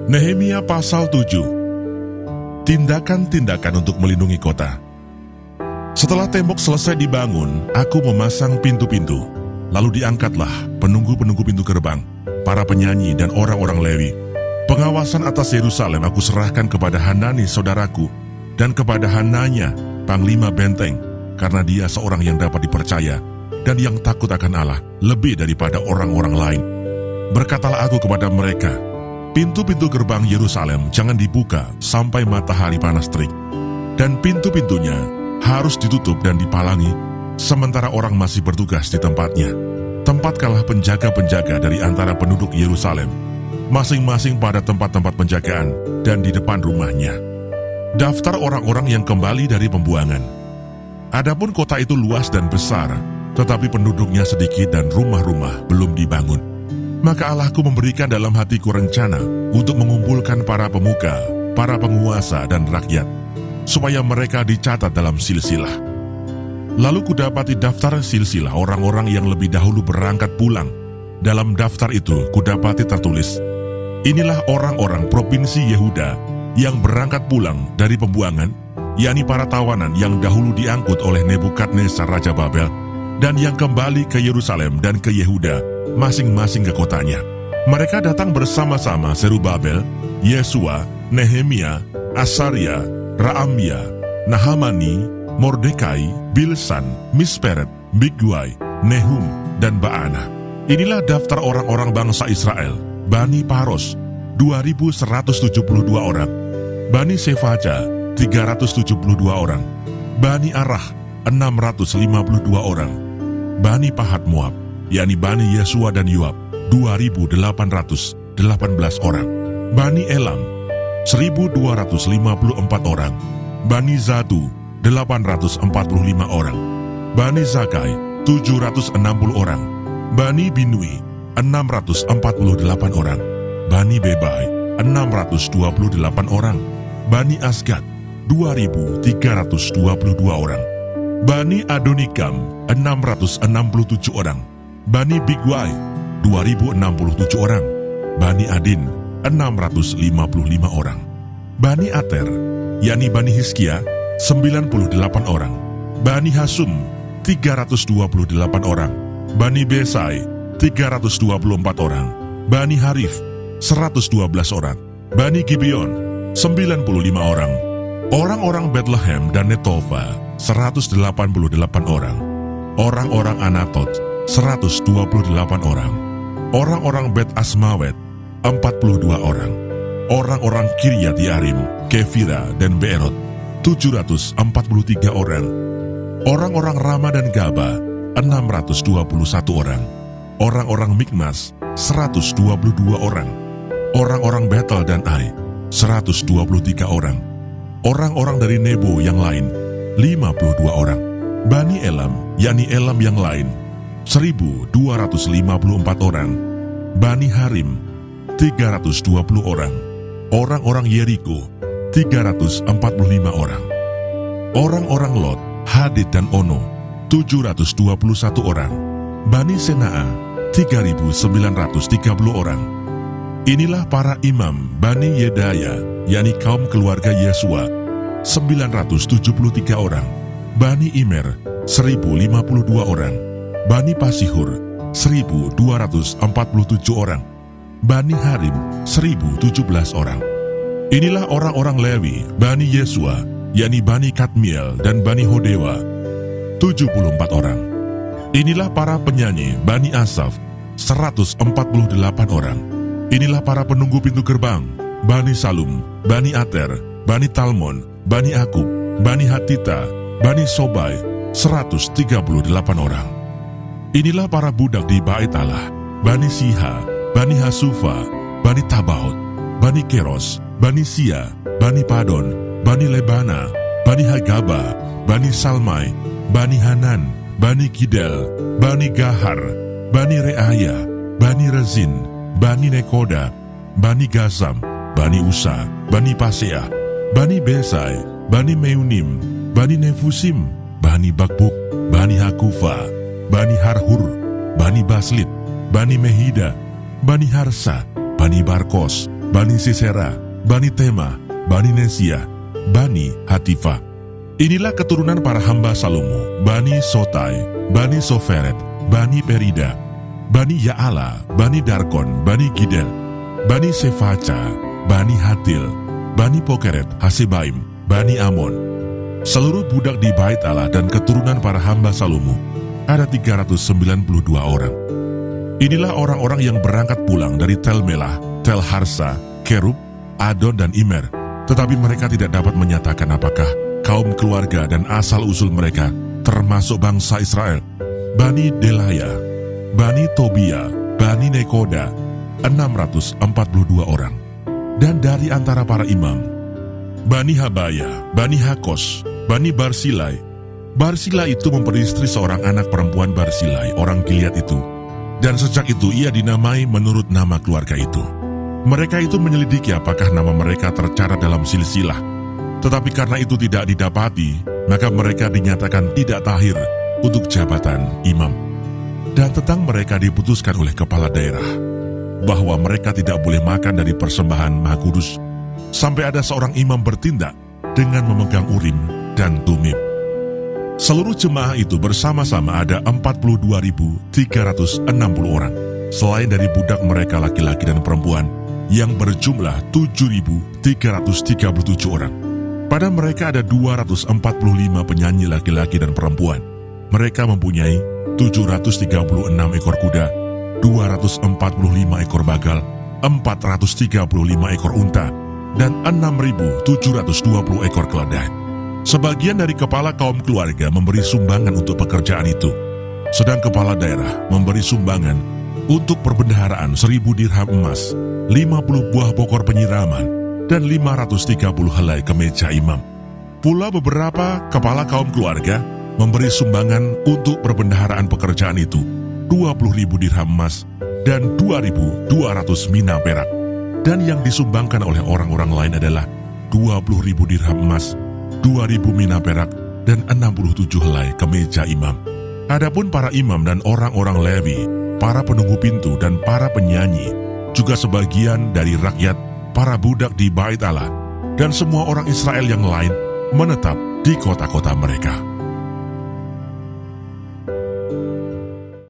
Nehemia pasal 7. Tindakan-tindakan untuk melindungi kota. Setelah tembok selesai dibangun, aku memasang pintu-pintu. Lalu diangkatlah penunggu-penunggu pintu gerbang, para penyanyi dan orang-orang Lewi. Pengawasan atas Yerusalem aku serahkan kepada Hanani saudaraku dan kepada Hananya, panglima benteng, karena dia seorang yang dapat dipercaya dan yang takut akan Allah lebih daripada orang-orang lain. Berkatalah aku kepada mereka, pintu-pintu gerbang Yerusalem jangan dibuka sampai matahari panas terik, dan pintu-pintunya harus ditutup dan dipalangi, sementara orang masih bertugas di tempatnya. Tempatkanlah penjaga-penjaga dari antara penduduk Yerusalem, masing-masing pada tempat-tempat penjagaan dan di depan rumahnya. Daftar orang-orang yang kembali dari pembuangan. Adapun kota itu luas dan besar, tetapi penduduknya sedikit dan rumah-rumah belum dibangun. Maka Allahku memberikan dalam hatiku rencana untuk mengumpulkan para pemuka, para penguasa dan rakyat, supaya mereka dicatat dalam silsilah. Lalu kudapati daftar silsilah orang-orang yang lebih dahulu berangkat pulang. Dalam daftar itu kudapati tertulis, inilah orang-orang provinsi Yehuda yang berangkat pulang dari pembuangan, yakni para tawanan yang dahulu diangkut oleh Nebukadnezar Raja Babel, dan yang kembali ke Yerusalem dan ke Yehuda, masing-masing ke kotanya. Mereka datang bersama-sama Zerubabel, Yesua, Nehemia, Asaria, Raamia, Nahamani, Mordekai, Bilsan, Misperet, Bigwai, Nehum, dan Baana. Inilah daftar orang-orang bangsa Israel. Bani Paros, 2.172 orang. Bani Sefaja, 372 orang. Bani Arah, 652 orang. Bani Pahat Moab, yakni Bani Yesua dan Yoab, 2.818 orang. Bani Elam, 1.254 orang. Bani Zatu, 845 orang. Bani Zakai, 760 orang. Bani Binui, 648 orang. Bani Bebai, 628 orang. Bani Asgad, 2.322 orang. Bani Adonikam, 667 orang. Bani Bigwai, 2.067 orang. Bani Adin, 655 orang. Bani Ater, yakni Bani Hizkia, 98 orang. Bani Hasum, 328 orang. Bani Besai, 324 orang. Bani Harif, 112 orang. Bani Gibeon, 95 orang. Orang-orang Bethlehem dan Netova, 188 orang. Orang-orang Anatot, 128 orang. Orang-orang Bet Asmawet, 42 orang. Orang-orang Kiryat Yarim, Kefira dan Beerot, 743 orang. Orang-orang Rama dan Gaba, 621 orang. Orang-orang Mikmas, 122 orang. Orang-orang Betel dan Ai, 123 orang. Orang-orang dari Nebo yang lain, 52 orang. Bani Elam, yakni Elam yang lain, 1.254 orang. Bani Harim, 320 orang. Orang-orang Yeriko, 345 orang. Orang-orang Lot, Hadid dan Ono, 721 orang. Bani Senaa, 3.930 orang. Inilah para imam Bani Yedaya, yakni kaum keluarga Yesua, 973 orang. Bani Imer, 1.052 orang. Bani Pasihur, 1.247 orang. Bani Harim, 1.017 orang. Inilah orang-orang Lewi, Bani Yesua, yakni Bani Kadmiel dan Bani Hodewa, 74 orang. Inilah para penyanyi Bani Asaf, 148 orang. Inilah para penunggu pintu gerbang, Bani Salum, Bani Ater, Bani Talmon, Bani Akub, Bani Hatita, Bani Sobai, 138 orang. Inilah para budak di Bait Allah, Bani Siha, Bani Hasufa, Bani Tabaot, Bani Keros, Bani Sia, Bani Padon, Bani Lebana, Bani Hagaba, Bani Salmai, Bani Hanan, Bani Gidel, Bani Gahar, Bani Reaya, Bani Rezin, Bani Nekoda, Bani Gazam, Bani Usa, Bani Pasea, Bani Besai, Bani Meunim, Bani Nefusim, Bani Bakbuk, Bani Hakufa, Bani Harhur, Bani Baslit, Bani Mehida, Bani Harsa, Bani Barkos, Bani Sisera, Bani Tema, Bani Nesia, Bani Hatifa. Inilah keturunan para hamba Salomo, Bani Sotai, Bani Soferet, Bani Perida, Bani Yaala, Bani Darkon, Bani Gidel, Bani Sefaca, Bani Hatil, Bani Pokeret, Hasebaim, Bani Amon. Seluruh budak di Bait Allah dan keturunan para hamba Salomo ada 392 orang. Inilah orang-orang yang berangkat pulang dari Tel Melah, Tel Harsa, Kerub, Adon dan Imer. Tetapi mereka tidak dapat menyatakan apakah kaum keluarga dan asal-usul mereka termasuk bangsa Israel. Bani Delaya, Bani Tobia, Bani Nekoda, 642 orang. Dan dari antara para imam, Bani Habaya, Bani Hakos, Bani Barsilai. Barsilai itu memperistri seorang anak perempuan Barsilai, orang Gilead itu. Dan sejak itu ia dinamai menurut nama keluarga itu. Mereka itu menyelidiki apakah nama mereka tercatat dalam silsilah. Tetapi karena itu tidak didapati, maka mereka dinyatakan tidak tahir untuk jabatan imam. Dan tentang mereka diputuskan oleh kepala daerah bahwa mereka tidak boleh makan dari persembahan Maha Kudus sampai ada seorang imam bertindak dengan memegang Urim dan Tumim. Seluruh jemaah itu bersama-sama ada 42.360 orang, selain dari budak mereka laki-laki dan perempuan yang berjumlah 7.337 orang. Pada mereka ada 245 penyanyi laki-laki dan perempuan. Mereka mempunyai 736 ekor kuda, 245 ekor bagal, 435 ekor unta, dan 6.720 ekor keledai. Sebagian dari kepala kaum keluarga memberi sumbangan untuk pekerjaan itu, sedang kepala daerah memberi sumbangan untuk perbendaharaan 1.000 dirham emas, 50 buah bokor penyiraman, dan 530 helai kemeja imam. Pula beberapa kepala kaum keluarga memberi sumbangan untuk perbendaharaan pekerjaan itu, 20.000 dirham emas, dan 2.200 mina perak. Dan yang disumbangkan oleh orang-orang lain adalah 20.000 dirham emas, 2.000 mina perak, dan 67 helai kemeja imam. Adapun para imam dan orang-orang Lewi, para penunggu pintu dan para penyanyi, juga sebagian dari rakyat, para budak di Bait Allah, dan semua orang Israel yang lain menetap di kota-kota mereka.